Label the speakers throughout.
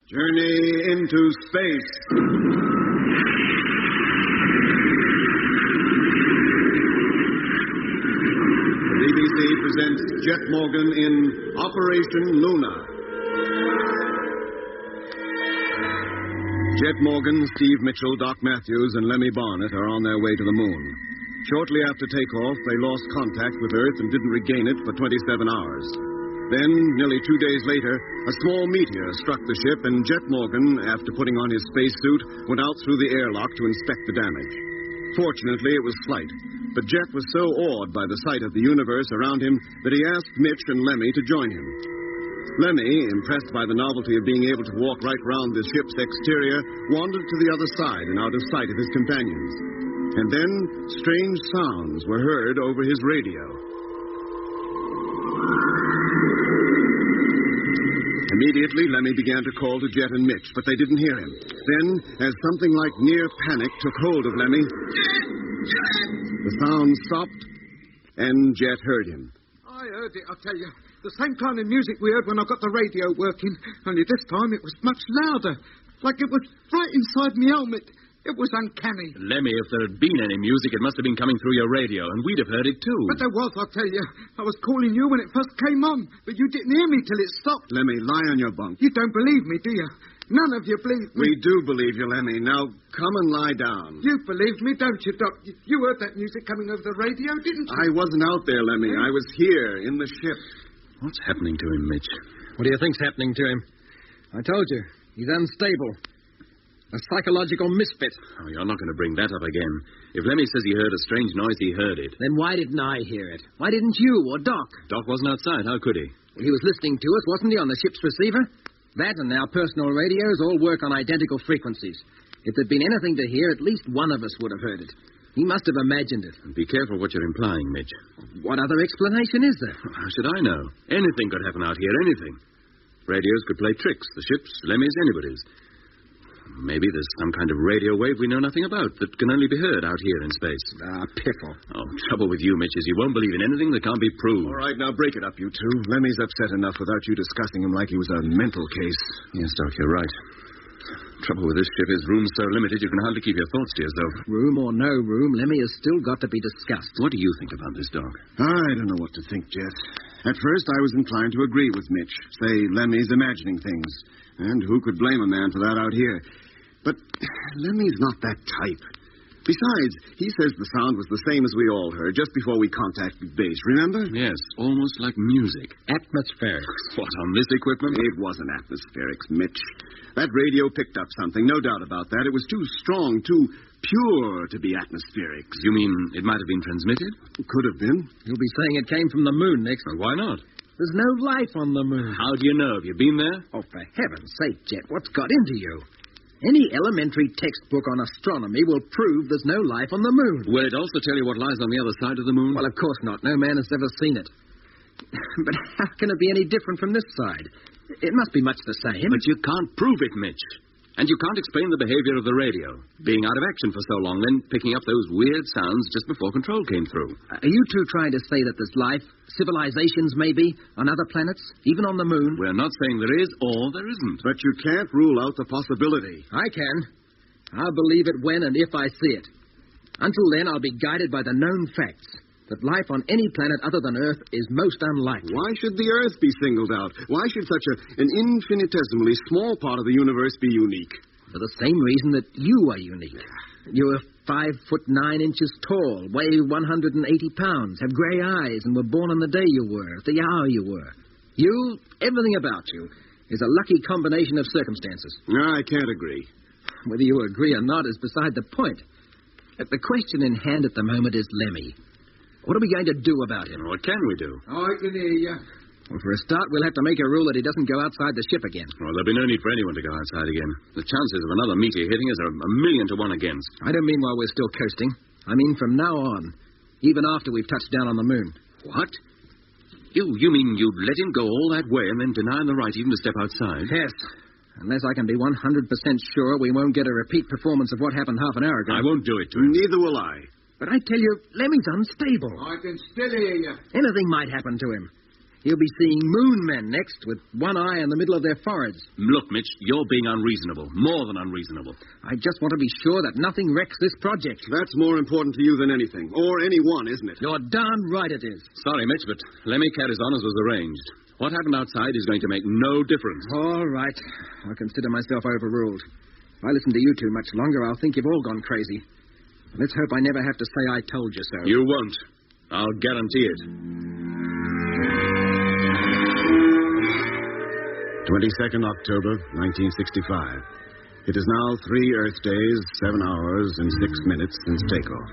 Speaker 1: Journey into space. The BBC presents Jet Morgan in Operation Luna. Jet Morgan, Steve Mitchell, Doc Matthews, and Lemmy Barnett are on their way to the moon. Shortly after takeoff, they lost contact with Earth and didn't regain it for 27 hours. Then, nearly 2 days later, a small meteor struck the ship, and Jet Morgan, after putting on his spacesuit, went out through the airlock to inspect the damage. Fortunately, it was slight, but Jet was so awed by the sight of the universe around him that he asked Mitch and Lemmy to join him. Lemmy, impressed by the novelty of being able to walk right round the ship's exterior, wandered to the other side and out of sight of his companions. And then, strange sounds were heard over his radio. Immediately, Lemmy began to call to Jet and Mitch, but they didn't hear him. Then, as something like near panic took hold of Lemmy, the sound stopped, and Jet heard him.
Speaker 2: I heard it, I'll tell you. The same kind of music we heard when I got the radio working, only this time it was much louder, like it was right inside my helmet. It was uncanny.
Speaker 3: Lemmy, if there had been any music, it must have been coming through your radio, and we'd have heard it too.
Speaker 2: But there was, I'll tell you. I was calling you when it first came on, but you didn't hear me till it stopped.
Speaker 1: Lemmy, lie on your bunk.
Speaker 2: You don't believe me, do you? None of you believe me.
Speaker 1: We do believe you, Lemmy. Now, come and lie down.
Speaker 2: You believe me, don't you, Doc? You heard that music coming over the radio, didn't you?
Speaker 1: I wasn't out there, Lemmy. I was here, in the ship.
Speaker 3: What's happening to him, Mitch?
Speaker 4: What do you think's happening to him? I told you, he's unstable. A psychological misfit.
Speaker 3: Oh, you're not going to bring that up again. If Lemmy says he heard a strange noise, he heard it.
Speaker 4: Then why didn't I hear it? Why didn't you or Doc?
Speaker 3: Doc wasn't outside. How could he?
Speaker 4: He was listening to us, wasn't he, on the ship's receiver? That and our personal radios all work on identical frequencies. If there'd been anything to hear, at least one of us would have heard it. He must have imagined it.
Speaker 3: Be careful what you're implying, Mitch.
Speaker 4: What other explanation is there?
Speaker 3: How should I know? Anything could happen out here, anything. Radios could play tricks. The ship's, Lemmy's, anybody's. Maybe there's some kind of radio wave we know nothing about that can only be heard out here in space.
Speaker 4: Piffle.
Speaker 3: Oh, trouble with you, Mitch, is you won't believe in anything that can't be proved.
Speaker 1: All right, now break it up, you two. Lemmy's upset enough without you discussing him like he was a mental case.
Speaker 3: Yes, Doc, you're right. Trouble with this ship is room's so limited you can hardly keep your thoughts to yourself.
Speaker 4: Room or no room, Lemmy has still got to be discussed.
Speaker 3: What do you think about this, Doc?
Speaker 1: I don't know what to think, Jet. At first, I was inclined to agree with Mitch. Say Lemmy's imagining things. And who could blame a man for that out here? But Lemmy's not that type. Besides, he says the sound was the same as we all heard just before we contacted base, remember?
Speaker 3: Yes, almost like music.
Speaker 4: Atmospheric.
Speaker 3: What, on this equipment?
Speaker 1: It wasn't atmospherics, Mitch. That radio picked up something, no doubt about that. It was too strong, too pure to be atmospherics.
Speaker 3: You mean it might have been transmitted?
Speaker 1: Could have been.
Speaker 4: You'll be saying it came from the moon next.
Speaker 3: Well, why not?
Speaker 4: There's no life on the moon.
Speaker 3: How do you know? Have you been there?
Speaker 4: Oh, for heaven's sake, Jet, what's got into you? Any elementary textbook on astronomy will prove there's no life on the moon.
Speaker 3: Will it also tell you what lies on the other side of the moon?
Speaker 4: Well, of course not. No man has ever seen it. But how can it be any different from this side? It must be much the same.
Speaker 3: But you can't prove it, Mitch. And you can't explain the behavior of the radio. Being out of action for so long, then picking up those weird sounds just before control came through.
Speaker 4: Are you two trying to say that there's life, civilizations maybe, on other planets, even on the moon?
Speaker 3: We're not saying there is or there isn't.
Speaker 1: But you can't rule out the possibility.
Speaker 4: I can. I'll believe it when and if I see it. Until then, I'll be guided by the known facts. That life on any planet other than Earth is most unlikely.
Speaker 1: Why should the Earth be singled out? Why should such an infinitesimally small part of the universe be unique?
Speaker 4: For the same reason that you are unique. You're 5'9" tall, weigh 180 pounds, have grey eyes, and were born on the day you were, at the hour you were. You, everything about you, is a lucky combination of circumstances.
Speaker 1: No, I can't agree.
Speaker 4: Whether you agree or not is beside the point. The question in hand at the moment is Lemmy. What are we going to do about him?
Speaker 3: What can we do?
Speaker 2: Oh, I can hear you.
Speaker 4: Well, for a start, we'll have to make a rule that he doesn't go outside the ship again.
Speaker 3: Well, there'll be no need for anyone to go outside again. The chances of another meteor hitting us are 1,000,000 to 1 against.
Speaker 4: I don't mean while we're still coasting. I mean from now on, even after we've touched down on the moon.
Speaker 3: What? You mean you'd let him go all that way and then deny him the right even to step outside?
Speaker 4: Yes. Unless I can be 100% sure we won't get a repeat performance of what happened half an hour ago.
Speaker 3: I won't do it to him.
Speaker 1: Neither will I.
Speaker 4: But I tell you, Lemmy's unstable.
Speaker 2: I can still hear you.
Speaker 4: Anything might happen to him. He'll be seeing moon men next, with one eye in the middle of their foreheads.
Speaker 3: Look, Mitch, you're being unreasonable. More than unreasonable.
Speaker 4: I just want to be sure that nothing wrecks this project.
Speaker 1: That's more important to you than anything. Or anyone, isn't it?
Speaker 4: You're darn right it is.
Speaker 3: Sorry, Mitch, but Lemmy carries on as was arranged. What happened outside is going to make no difference.
Speaker 4: All right. I'll consider myself overruled. If I listen to you too much longer, I'll think you've all gone crazy. Let's hope I never have to say I told you so.
Speaker 3: You won't. I'll guarantee it.
Speaker 1: 22nd October, 1965. It is now 3 Earth days, 7 hours, and 6 minutes since takeoff.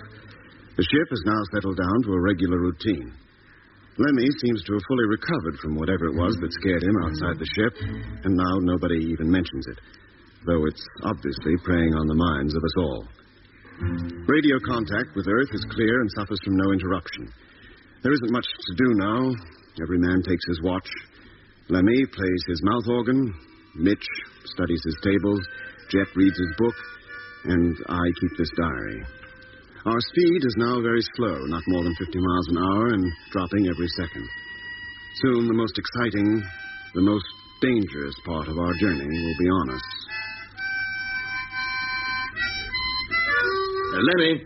Speaker 1: The ship has now settled down to a regular routine. Lemmy seems to have fully recovered from whatever it was that scared him outside the ship, and now nobody even mentions it, though it's obviously preying on the minds of us all. Radio contact with Earth is clear and suffers from no interruption. There isn't much to do now. Every man takes his watch. Lemmy plays his mouth organ, Mitch studies his tables, Jet reads his book, and I keep this diary. Our speed is now very slow, not more than 50 miles an hour, and dropping every second. Soon the most exciting, the most dangerous part of our journey will be on us.
Speaker 3: Lemmy.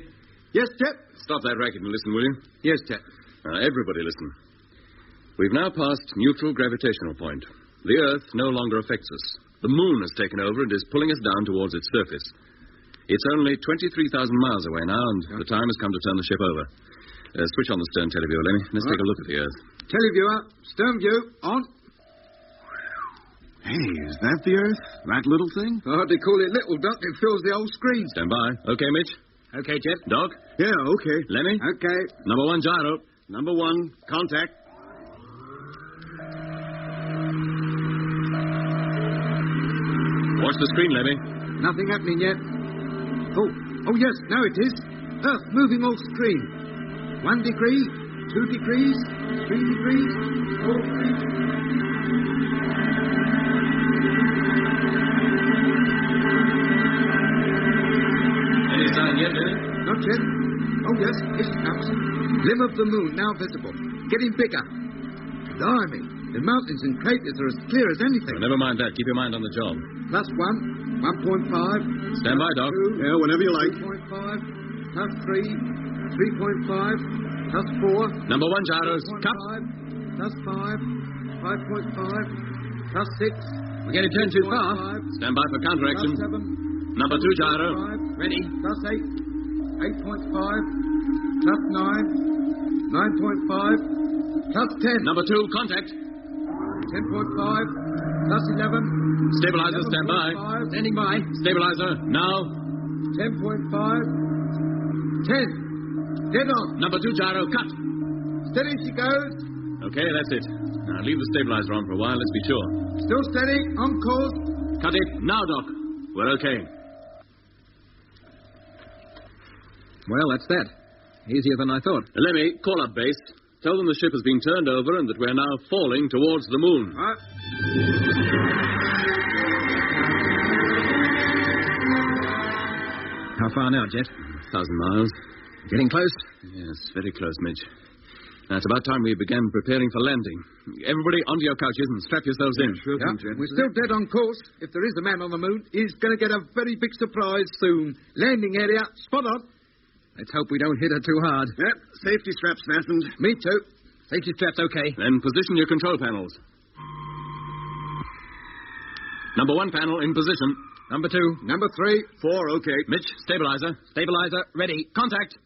Speaker 2: Yes, Jet?
Speaker 3: Stop that racket and listen, will you?
Speaker 2: Yes, Jet.
Speaker 3: Everybody listen. We've now passed neutral gravitational point. The Earth no longer affects us. The moon has taken over and is pulling us down towards its surface. It's only 23,000 miles away now, and the time has come to turn the ship over. Switch on the stern televiewer, Lemmy. Let's take a look at the Earth.
Speaker 2: Televiewer, stern view, on.
Speaker 1: Hey, is that the Earth? That little thing?
Speaker 2: I hardly call it little, Doc. It fills the whole screen.
Speaker 3: Stand by. Okay, Mitch?
Speaker 4: Okay, Jet.
Speaker 3: Doc?
Speaker 1: Yeah, okay.
Speaker 3: Lemmy?
Speaker 2: Okay.
Speaker 3: Number 1 gyro.
Speaker 1: Number 1, contact.
Speaker 3: Watch the screen, Lemmy.
Speaker 2: Nothing happening yet. Oh, yes, now it is. Earth moving off screen. 1 degree, 2 degrees, 3 degrees, 4 degrees.
Speaker 3: Any sign yet, Lemmy?
Speaker 2: Not yet. Oh, yes, it comes. Limb of the moon now visible. Getting bigger. Blimey, the mountains and craters are as clear as anything.
Speaker 3: Well, never mind that. Keep your mind on the job.
Speaker 2: +1, 1.5.
Speaker 3: Stand by, Doc.
Speaker 2: 2,
Speaker 1: Yeah, whenever you like.
Speaker 2: 2.5, +3, 3.5, +4.
Speaker 3: Number 1 gyros. Cut.
Speaker 2: +5, 5.5, +6.
Speaker 4: We're getting turned too far.
Speaker 3: Stand by for counteraction.
Speaker 2: +7.
Speaker 3: Number 2 gyro.
Speaker 4: Ready.
Speaker 2: +8, 8.5, +9, 9.5, +10.
Speaker 3: Number 2, contact.
Speaker 2: 10.5, +11.
Speaker 3: Stabilizer, stand by.
Speaker 2: 11.5,
Speaker 4: Standing by.
Speaker 3: Stabilizer, now.
Speaker 2: 10.5, 10. Dead on.
Speaker 3: Number 2 gyro, cut.
Speaker 2: Steady she goes.
Speaker 3: Okay, that's it. Now leave the stabilizer on for a while, let's be sure.
Speaker 2: Still steady. On course.
Speaker 3: Cut it. Now, Doc. We're okay.
Speaker 4: Well, that's that. Easier than I thought.
Speaker 3: Lemmy, call up base. Tell them the ship has been turned over and that we're now falling towards the moon.
Speaker 4: How far now, Jet?
Speaker 3: 1,000 miles.
Speaker 4: Getting close?
Speaker 3: Yes, very close, Mitch. Now, it's about time we began preparing for landing. Everybody onto your couches and strap yourselves in.
Speaker 1: Sure thing, Jet.
Speaker 2: We're still dead on course. If there is a man on the moon, he's going to get a very big surprise soon. Landing area, spot on.
Speaker 4: Let's hope we don't hit her too hard.
Speaker 1: Yep, safety straps fastened.
Speaker 2: Me too.
Speaker 4: Safety straps okay.
Speaker 3: Then position your control panels. Number 1 panel in position.
Speaker 4: Number 2.
Speaker 2: Number 3.
Speaker 1: 4, okay.
Speaker 3: Mitch, stabilizer.
Speaker 4: Stabilizer ready.
Speaker 3: Contact.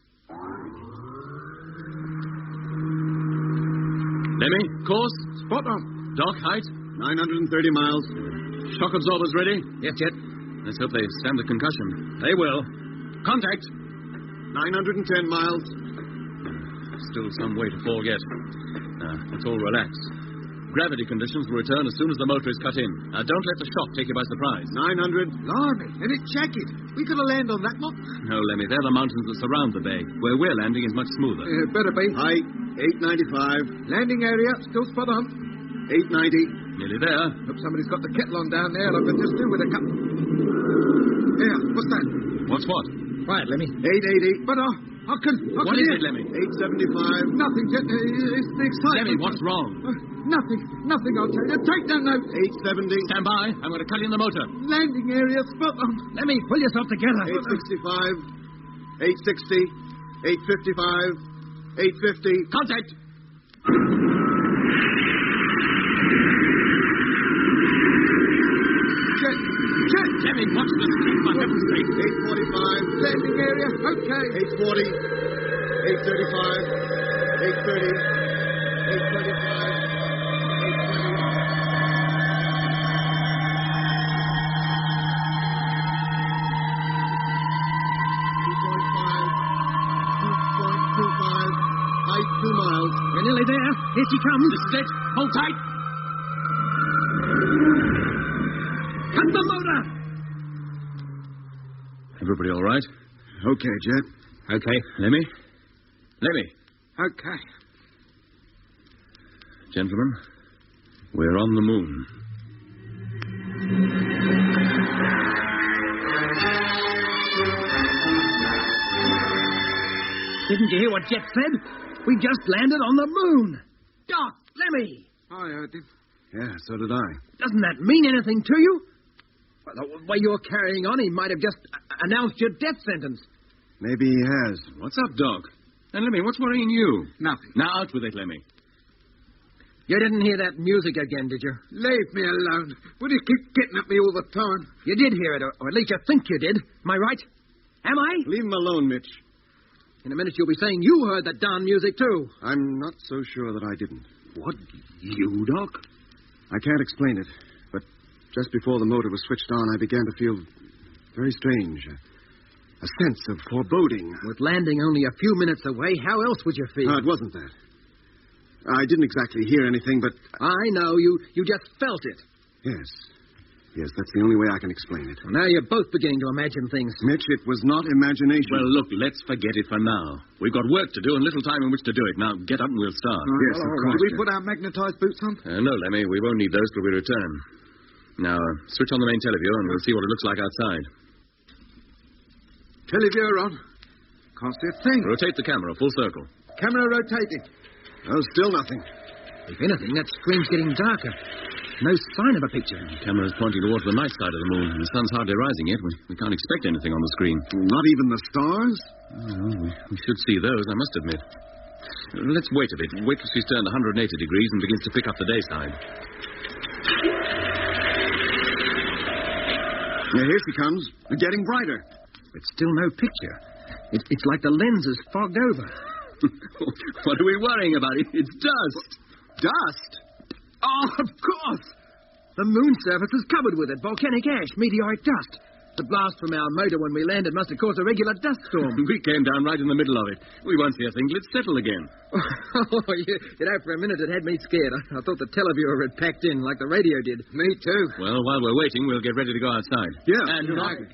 Speaker 3: Lemmy, course.
Speaker 2: Spot on.
Speaker 3: Doc, height.
Speaker 1: 930 miles.
Speaker 3: Shock absorbers ready.
Speaker 4: Yes, Jet.
Speaker 3: Let's hope they stand the concussion. They will. Contact.
Speaker 1: 910 miles.
Speaker 3: Still some way to fall yet. Let's all relax. Gravity conditions will return as soon as the motor is cut in. Don't let the shock take you by surprise.
Speaker 1: 900.
Speaker 2: Blimey, and it's jagged. We got to land on that one.
Speaker 3: No, Lemmy, they're the mountains that surround the bay. Where we're landing is much smoother.
Speaker 2: Better be.
Speaker 1: Height, 895.
Speaker 2: Landing area, still spot on.
Speaker 1: 890.
Speaker 3: Nearly there.
Speaker 2: Hope somebody's got the kettle on down there. I could just do with a cup. Here, what's that?
Speaker 3: What's what?
Speaker 4: Quiet, Lemmy.
Speaker 1: 880.
Speaker 2: But,
Speaker 3: What is it, Lemmy?
Speaker 2: 875. Nothing, Jet. It's the excitement.
Speaker 3: Lemmy, what's wrong?
Speaker 2: Nothing, I'll tell you. Take that note.
Speaker 1: 870.
Speaker 3: Stand by. I'm going to cut in the motor.
Speaker 2: Landing area spot on.
Speaker 4: Lemmy, pull yourself together.
Speaker 1: 865. 860. 855. 850.
Speaker 3: Contact!
Speaker 2: Jet.
Speaker 3: Lemmy, watch the street, for heaven's sake.
Speaker 2: 845. Landing area. Okay.
Speaker 1: 840. 835. 830. 825. 2 miles.
Speaker 4: We're nearly there. Here she comes.
Speaker 3: This is it. Hold tight.
Speaker 4: Cut the motor.
Speaker 3: Everybody all right?
Speaker 1: Okay, Jet.
Speaker 3: Okay. Lemmy?
Speaker 2: Okay.
Speaker 3: Gentlemen, we're on the moon.
Speaker 4: Didn't you hear what Jet said? We just landed on the moon. Doc, Lemmy.
Speaker 2: I heard him.
Speaker 1: Yeah, so did I.
Speaker 4: Doesn't that mean anything to you? Well, the way you're carrying on, he might have just announced your death sentence.
Speaker 1: Maybe he has.
Speaker 3: What's up, Doc? And Lemmy, what's worrying you?
Speaker 2: Nothing.
Speaker 3: Now out with it, Lemmy.
Speaker 4: You didn't hear that music again, did you?
Speaker 2: Leave me alone. Will you keep getting at me all the time?
Speaker 4: You did hear it, or at least you think you did. Am I right? Am I?
Speaker 1: Leave him alone, Mitch.
Speaker 4: In a minute you'll be saying you heard that darn music, too.
Speaker 1: I'm not so sure that I didn't.
Speaker 3: What? You, Doc?
Speaker 1: I can't explain it, but just before the motor was switched on, I began to feel very strange. A sense of foreboding.
Speaker 4: With landing only a few minutes away, how else would you feel?
Speaker 1: No, it wasn't that. I didn't exactly hear anything, but...
Speaker 4: I know. You just felt it.
Speaker 1: Yes. Yes, that's the only way I can explain it.
Speaker 4: Well, now you're both beginning to imagine things.
Speaker 1: Mitch, it was not imagination.
Speaker 3: Well, look, let's forget it for now. We've got work to do and little time in which to do it. Now, get up and we'll start.
Speaker 1: Yes, of course.
Speaker 2: Did we put our magnetized boots on?
Speaker 3: No, Lemmy, we won't need those till we return. Now, switch on the main teleview and we'll see what it looks like outside.
Speaker 2: Televiewer on. Can't see a thing.
Speaker 3: Rotate the camera, full circle.
Speaker 2: Camera rotating.
Speaker 1: Oh, still nothing.
Speaker 4: If anything, that screen's getting darker. No sign of a picture.
Speaker 3: The camera's pointing towards the night side of the moon. The sun's hardly rising yet. We can't expect anything on the screen.
Speaker 1: Not even the stars?
Speaker 3: Oh, we should see those, I must admit. Let's wait a bit. Wait till she's turned 180 degrees and begins to pick up the day side.
Speaker 1: Yeah, here she comes. Getting brighter.
Speaker 4: But still no picture. It's like the lens is fogged over.
Speaker 3: What are we worrying about? It's dust.
Speaker 1: Dust?
Speaker 4: Oh, of course. The moon surface is covered with it. Volcanic ash, meteoric dust. The blast from our motor when we landed must have caused a regular dust storm.
Speaker 3: We came down right in the middle of it. We won't see a thing till it's settled again.
Speaker 4: For a minute it had me scared. I thought the televiewer had packed in like the radio did.
Speaker 2: Me too.
Speaker 3: Well, while we're waiting, we'll get ready to go outside.
Speaker 1: Yeah.
Speaker 3: And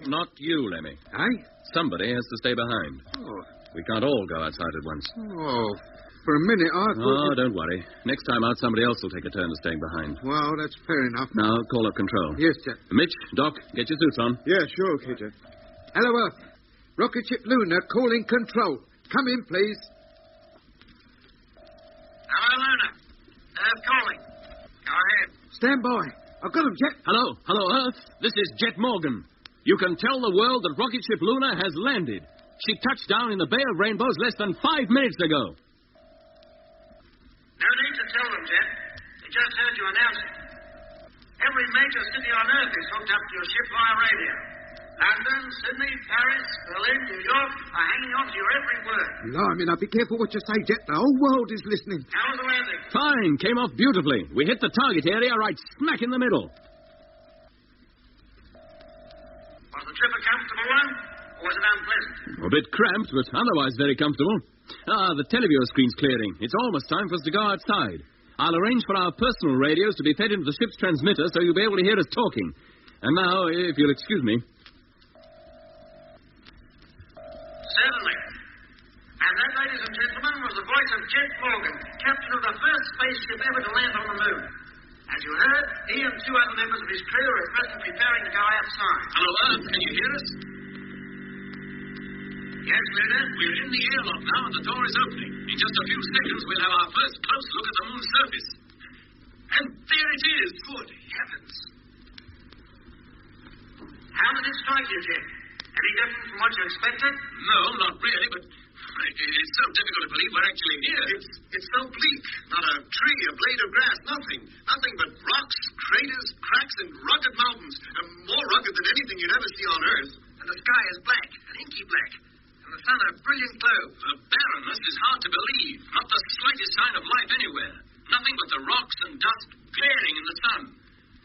Speaker 3: not you, Lemmy.
Speaker 2: Eh?
Speaker 3: Somebody has to stay behind.
Speaker 2: Oh.
Speaker 3: We can't all go outside at once.
Speaker 2: Oh. For a minute, I thought...
Speaker 3: Oh, don't worry. Next time out, somebody else will take a turn to staying behind.
Speaker 2: Well, that's fair enough.
Speaker 3: Now, call up control.
Speaker 2: Yes, Jack.
Speaker 3: Mitch, Doc, get your suits on.
Speaker 1: Yeah, sure, okay, Jack.
Speaker 2: Hello, Earth. Rocket ship Luna calling control. Come in, please.
Speaker 5: Hello, Luna. Earth calling. Go ahead.
Speaker 2: Stand by. I've got him, Jack.
Speaker 3: Hello, Earth. This is Jet Morgan. You can tell the world that rocket ship Luna has landed. She touched down in the Bay of Rainbows less than 5 minutes ago.
Speaker 5: No need to tell them, Jet. They just heard you announce it. Every major city on Earth is hooked up to your ship via radio. London, Sydney, Paris, Berlin, New York are hanging on to your every word.
Speaker 2: Blimey, now be careful what you say, Jet. The whole world is listening.
Speaker 5: How was the landing?
Speaker 3: Fine. Came off beautifully. We hit the target area right smack in the middle.
Speaker 5: Was the trip a comfortable one, or was it unpleasant?
Speaker 3: A bit cramped, but otherwise very comfortable. The televiewer screen's clearing. It's almost time for us to go outside. I'll arrange for our personal radios to be fed into the ship's transmitter so you'll be able to hear us talking. And now, if you'll excuse me.
Speaker 5: Certainly. And that, ladies and gentlemen, was the voice of Jet Morgan, captain of the first spaceship ever to land on the moon. As you heard, he and 2 other members of his crew are at present preparing to go outside. Hello, Earth. Can you hear us? Yes, leader?
Speaker 3: We're in the airlock now, and the door is opening. In just a few seconds, we'll have our first close look at the moon's surface. And there it is. Good heavens.
Speaker 5: How did it strike you, Jim? Any different from what you expected?
Speaker 3: No, not really, but it's so difficult to believe we're actually here.
Speaker 1: It's so bleak. Not a tree, a blade of grass, nothing. Nothing but rocks, craters, cracks, and rugged mountains. More rugged than anything you'd ever see on Earth.
Speaker 5: And the sky is black, an inky black. And the sun a brilliant glow.
Speaker 3: The barrenness is hard to believe. Not the slightest sign of life anywhere. Nothing but the rocks and dust glaring in the sun.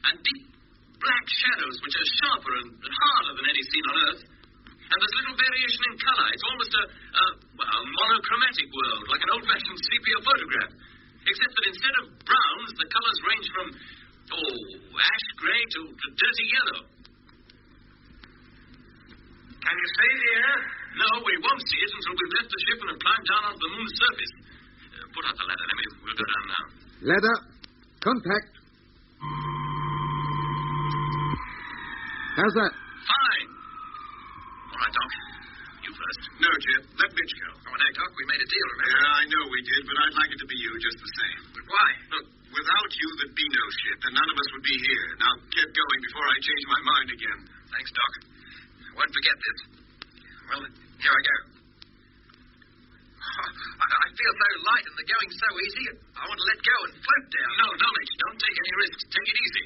Speaker 3: And deep black shadows which are sharper and harder than any seen on Earth. And there's little variation in color. It's almost a monochromatic world, like an old-fashioned sepia photograph. Except that instead of browns, the colors range from, ash gray to dirty yellow.
Speaker 5: Can you see the Earth?
Speaker 3: No, we won't see it until we've left the ship and have climbed down onto the moon's surface. Put out the ladder, we'll go down now.
Speaker 2: Ladder, contact. How's that?
Speaker 3: Fine. All right, Doc. You first.
Speaker 1: No, Jet. Let Mitch go.
Speaker 5: Oh, no, Doc, we made a deal, remember?
Speaker 1: Yeah, I know we did, but I'd like it to be you just the same.
Speaker 5: But why?
Speaker 1: Look, without you, there'd be no ship, and none of us would be here. Now, get going before I change my mind again.
Speaker 5: Thanks, Doc. I won't forget this. Well, here I go. I feel so light and the going's so easy, I want to let go and float down.
Speaker 3: No, Mitch. Don't take any risks. Take it easy.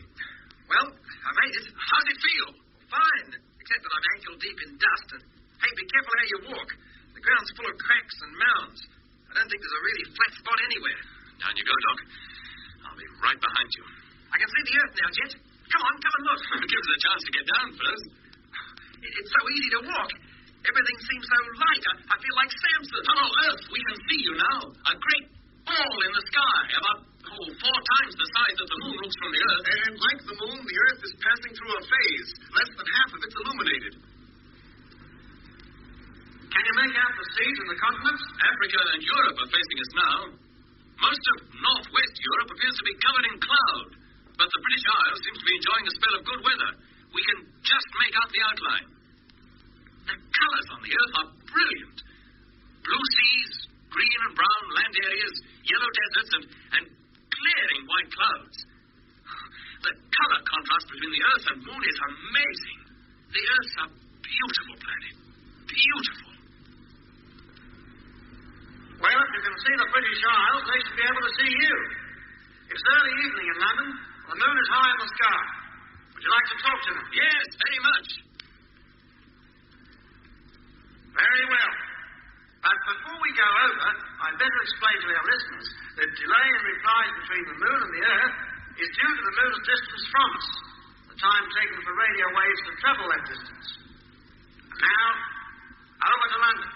Speaker 5: Well, I made it.
Speaker 3: How's it feel?
Speaker 5: Fine, except that I'm ankle deep in dust and, hey, be careful how you walk. The ground's full of cracks and mounds. I don't think there's a really flat spot anywhere.
Speaker 3: Down you go, Doc. I'll be right behind you.
Speaker 5: I can see the Earth now, Jet. Come on and look.
Speaker 3: Give us a chance to get down first.
Speaker 5: It's so easy to walk. Everything seems so light. I feel like Samson.
Speaker 3: Oh, Earth, we can see you now. A great ball in the sky, about 4 times the size that the moon looks from the Earth.
Speaker 1: And like the moon, the Earth is passing through a phase. Less than half of it's illuminated.
Speaker 5: Can you make out the seas and the continents?
Speaker 3: Africa and Europe are facing us now. Most of northwest Europe appears to be covered in cloud, but the British Isles seems to be enjoying a spell of good weather. We can just make out the outline. The colors on the Earth are brilliant. Blue seas, green and brown land areas, yellow deserts, and glaring white clouds. The color contrast between the Earth and moon is amazing. The Earth's a beautiful planet. Beautiful.
Speaker 5: Well, if you can see the British Isles, they should be able to see you. It's early evening in London. The moon is high in the sky. Would you like to talk to them?
Speaker 3: Yes, very much.
Speaker 5: Very well. But before we go over, I'd better explain to our listeners that delay in replies between the moon and the Earth is due to the moon's distance from us, the time taken for radio waves to travel that distance. And now, over to London.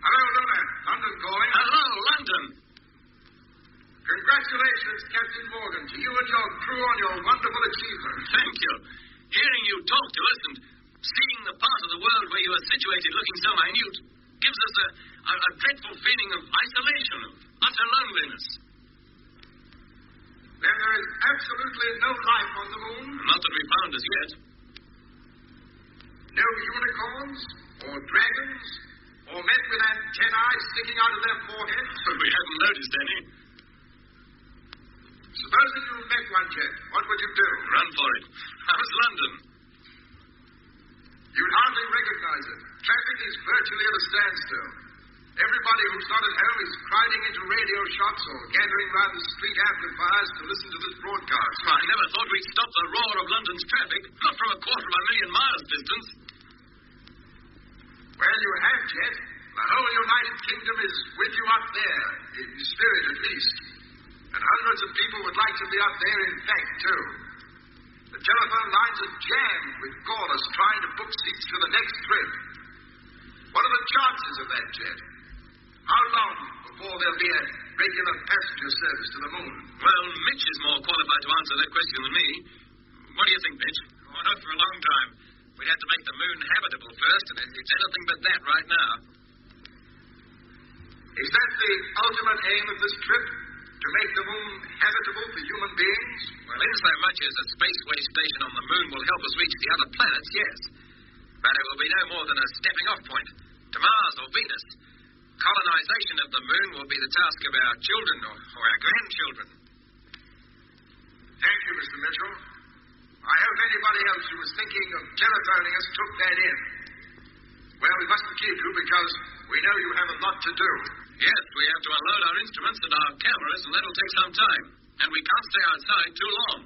Speaker 1: Hello, Luna. London calling.
Speaker 3: Hello, London.
Speaker 1: Congratulations, Captain Morgan, to you and your crew on your wonderful achievement.
Speaker 3: Thank you. Hearing you talk to us and seeing the part of the world where you are situated looking so minute gives us a dreadful feeling of isolation, of utter loneliness.
Speaker 1: Then there is absolutely no life on the moon?
Speaker 3: Not that we found as yet.
Speaker 1: No unicorns or dragons or men with antennae sticking out of their foreheads?
Speaker 3: We haven't noticed any.
Speaker 1: Supposing you met one, Jet, what would you do?
Speaker 3: Run for it. How's London?
Speaker 1: You'd hardly recognize it. Traffic is virtually at a standstill. Everybody who's not at home is crowding into radio shops or gathering round the street amplifiers to listen to this broadcast.
Speaker 3: I never thought we'd stop the roar of London's traffic, not from 250,000 miles distance.
Speaker 1: Well, you have, Jet. The whole United Kingdom is with you up there, in spirit at least. And hundreds of people would like to be up there in fact, too. The telephone lines are jammed with callers trying to book seats for the next trip. What are the chances of that, Jet? How long before there'll be a regular passenger service to the moon?
Speaker 3: Well, Mitch is more qualified to answer that question than me. What do you think, Mitch?
Speaker 5: Oh, not for a long time. We'd have to make the moon habitable first, and it's anything but that right now.
Speaker 1: Is that the ultimate aim of this trip? To make the moon habitable for human beings?
Speaker 5: Well, in so much as a spaceway station on the moon will help us reach the other planets, yes.
Speaker 3: But it will be no more than a stepping-off point to Mars or Venus. Colonization of the moon will be the task of our children or our grandchildren.
Speaker 5: Thank you, Mr. Mitchell. I hope anybody else who was thinking of telephoning us took that in. Well, we mustn't keep you because we know you have a lot to do.
Speaker 3: Yes, we have to unload our instruments and our cameras, and that'll take some time. And we can't stay outside too long.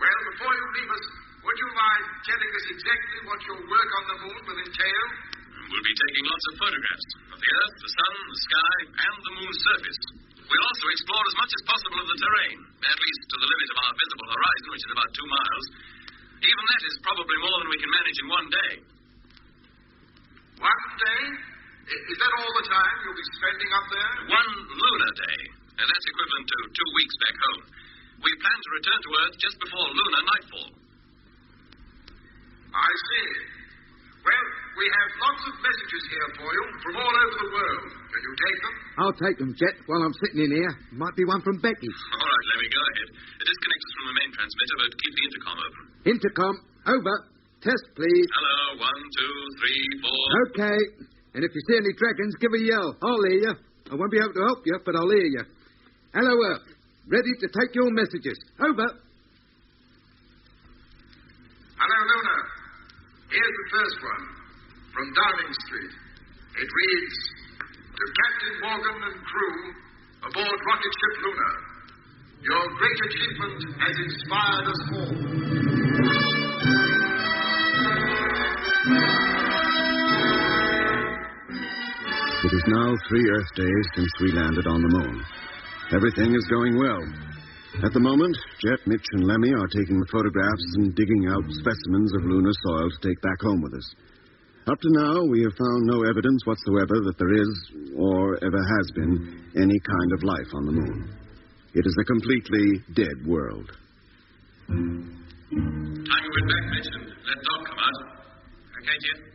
Speaker 5: Well, before you leave us, would you mind telling us exactly what your work on the moon will entail?
Speaker 3: We'll be taking lots of photographs of the Earth, the Sun, the sky, and the moon's surface. We'll also explore as much as possible of the terrain, at least to the limit of our visible horizon, which is about 2 miles. Even that is probably more than we can manage in one day.
Speaker 5: 1 day? Is that all the time you'll be spending up there?
Speaker 3: 1 lunar day. That's equivalent to 2 weeks back home. We plan to return to Earth just before lunar nightfall.
Speaker 5: I see. Well, we have lots of messages here for you from all over the world. Can you take them?
Speaker 2: I'll take them, Jet, while I'm sitting in here. Might be one from Becky.
Speaker 3: All right, let me go ahead. Disconnect us from the main transmitter, but keep the intercom open.
Speaker 2: Intercom, over. Test, please.
Speaker 3: Hello, 1, 2, 3, 4.
Speaker 2: Okay. And if you see any dragons, give a yell. I'll hear you. I won't be able to help you, but I'll hear you. Hello, Earth. Ready to take your messages. Over.
Speaker 5: Hello, Luna. Here's the first one, from Downing Street. It reads, to Captain Morgan and crew aboard rocket ship Luna. Your great achievement has inspired us all.
Speaker 1: It is now 3 Earth days since we landed on the moon. Everything is going well. At the moment, Jet, Mitch, and Lemmy are taking the photographs and digging out specimens of lunar soil to take back home with us. Up to now, we have found no evidence whatsoever that there is, or ever has been, any kind of life on the moon. It is a completely dead world.
Speaker 3: Time you went back, Mitch, and let Doc come out. Okay, Jet.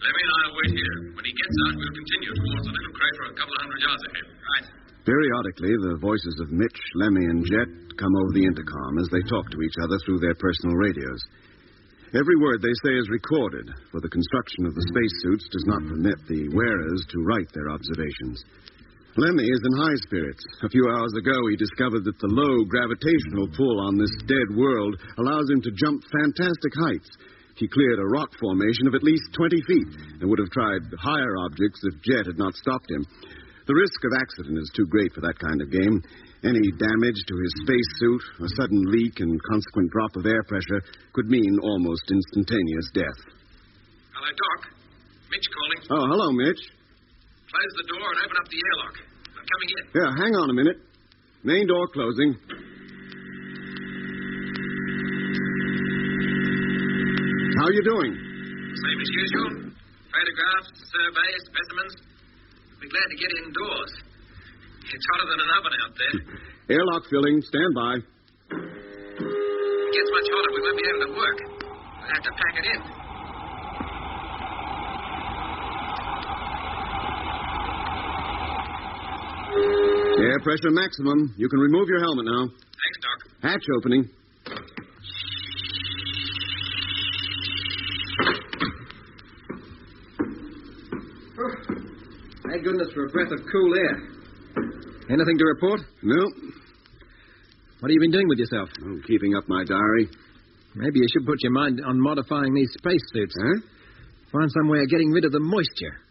Speaker 3: Lemmy and I will wait here. When he gets out, we'll continue towards the little crater a couple of 100 yards ahead. Right.
Speaker 1: Periodically, the voices of Mitch, Lemmy, and Jet come over the intercom as they talk to each other through their personal radios. Every word they say is recorded, for the construction of the spacesuits does not permit the wearers to write their observations. Lemmy is in high spirits. A few hours ago, he discovered that the low gravitational pull on this dead world allows him to jump fantastic heights. He cleared a rock formation of at least 20 feet and would have tried higher objects if Jet had not stopped him. The risk of accident is too great for that kind of game. Any damage to his spacesuit, a sudden leak and consequent drop of air pressure could mean almost instantaneous death.
Speaker 3: Hello, Doc. Mitch calling.
Speaker 1: Oh, hello, Mitch.
Speaker 3: Close the door and open up the airlock. I'm coming in.
Speaker 1: Yeah, hang on a minute. Main door closing. How you doing?
Speaker 3: Same as usual. Photographs, surveys, specimens. Be glad to get indoors. It's hotter than an oven out there.
Speaker 1: Airlock filling. Stand by.
Speaker 3: It gets much hotter. We won't be able to work. We'll have to pack it in.
Speaker 1: Air pressure maximum. You can remove your helmet now.
Speaker 3: Thanks, Doc.
Speaker 1: Hatch opening.
Speaker 4: Thank goodness for a breath of cool air. Anything to report?
Speaker 1: No.
Speaker 4: What have you been doing with yourself?
Speaker 1: Oh, keeping up my diary.
Speaker 4: Maybe you should put your mind on modifying these spacesuits.
Speaker 1: Huh?
Speaker 4: Find some way of getting rid of the moisture.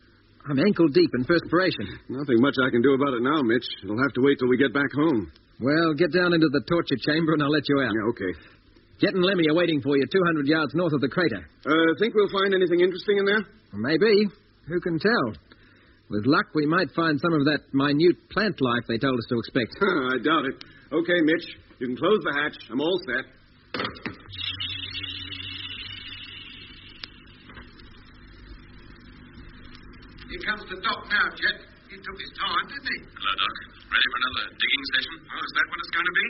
Speaker 4: I'm ankle deep in perspiration.
Speaker 1: Nothing much I can do about it now, Mitch. It'll have to wait till we get back home.
Speaker 4: Well, get down into the torture chamber and I'll let you out.
Speaker 1: Yeah, okay.
Speaker 4: Jet and Lemmy are waiting for you 200 yards north of the crater.
Speaker 1: Think we'll find anything interesting in there?
Speaker 4: Maybe. Who can tell? With luck, we might find some of that minute plant life they told us to expect.
Speaker 1: I doubt it. Okay, Mitch. You can close the hatch. I'm all set.
Speaker 5: Here comes the doc now, Jet. He took his time, didn't he?
Speaker 3: Hello, Doc. Ready for another digging session?
Speaker 5: Oh, is that what it's going to be?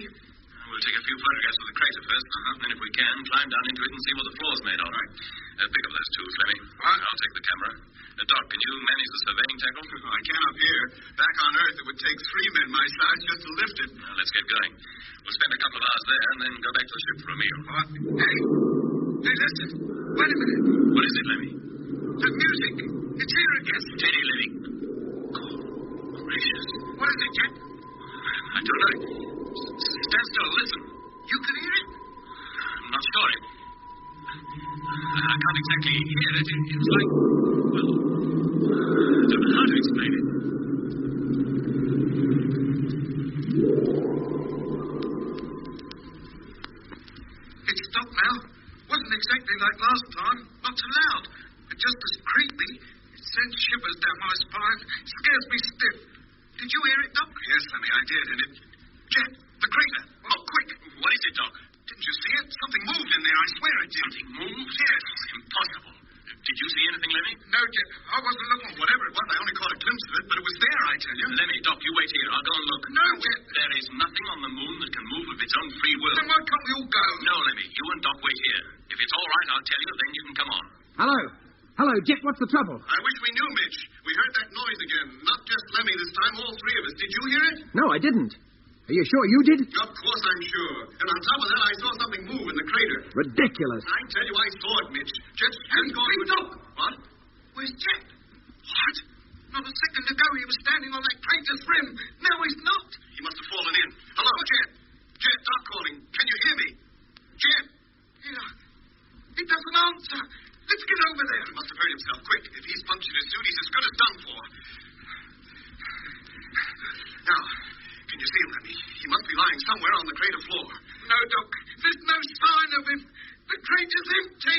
Speaker 3: We'll take a few photographs of the crater first, and then if we can, climb down into it and see what the floor's made of. Right. Pick up those tools, Lemmy.
Speaker 5: What?
Speaker 3: I'll take the camera. Doc, can you manage the surveying tackle?
Speaker 5: I can up here. Back on Earth, it would take 3 men my size just to lift it.
Speaker 3: Let's get going. We'll spend a couple of hours there and then go back to the ship for a meal.
Speaker 5: What? Hey,
Speaker 2: Hey, listen. Wait a minute.
Speaker 3: What is it, Lemmy?
Speaker 2: The music. It's here again.
Speaker 3: Steady, Lemmy. Gracious.
Speaker 2: What is it, Jet?
Speaker 3: I don't know. Stand still, listen.
Speaker 2: You can hear it?
Speaker 3: I'm not sure. I can't exactly hear it. It's like, well, I don't know how to explain it.
Speaker 2: It's stopped now. Wasn't exactly like last time. Not so loud. But just as creepy. It sends shivers down my spine. Scares me stiff. Did you hear it, Doc?
Speaker 3: Yes, Lemmy, I did. And it... Jet, the crater. Oh, quick. What is it, Doc? Didn't you see it? Something moved in there. I swear it did. Something moved? Yes. Impossible. Did you see anything, Lemmy?
Speaker 2: No, Jet. I wasn't looking.
Speaker 3: Whatever it was, I only caught a glimpse of it, but it was there, I tell you. Lemmy, Doc, you wait here. I'll go and look.
Speaker 2: No, Jet.
Speaker 3: There is nothing on the moon that can move of its own free will.
Speaker 2: Then why can't we all go?
Speaker 3: No, Lemmy. You and Doc wait here. If it's all right, I'll tell you, then you can come on.
Speaker 4: Hello. Hello, Jet. What's the trouble?
Speaker 1: I wish we knew, Mitch. We heard that noise again. Not just Lemmy this time, all three of us. Did you hear it?
Speaker 4: No, I didn't. Are you sure you did?
Speaker 1: Of course I'm sure. And on top of that, I saw something move in the crater.
Speaker 4: Ridiculous.
Speaker 1: I tell you, I saw it, Mitch. Jet's just gone to
Speaker 2: Doc.
Speaker 1: What?
Speaker 2: Where's Jet?
Speaker 1: What?
Speaker 2: Not a second ago he was standing on that crater's rim. Now he's not.
Speaker 1: He must have fallen in. Hello, Jet. Jet, Doc calling. Can you hear me? Jet.
Speaker 2: Yeah. He doesn't answer. Let's get over there.
Speaker 1: He must have hurt himself. Quick. If he's punctured his suit, he's as good as done for. Now, can you see him, Lemmy? He must be lying somewhere on the crater floor.
Speaker 2: No, Doc. There's no sign of him. The crater's empty.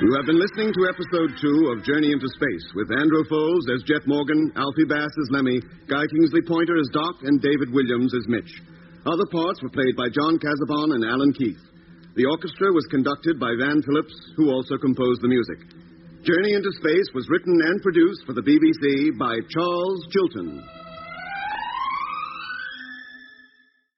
Speaker 1: You have been listening to episode 2 of Journey into Space with Andrew Foles as Jet Morgan, Alfie Bass as Lemmy, Guy Kingsley Pointer as Doc, and David Williams as Mitch. Other parts were played by John Casabon and Alan Keith. The orchestra was conducted by Van Phillips, who also composed the music. Journey into Space was written and produced for the BBC by Charles Chilton.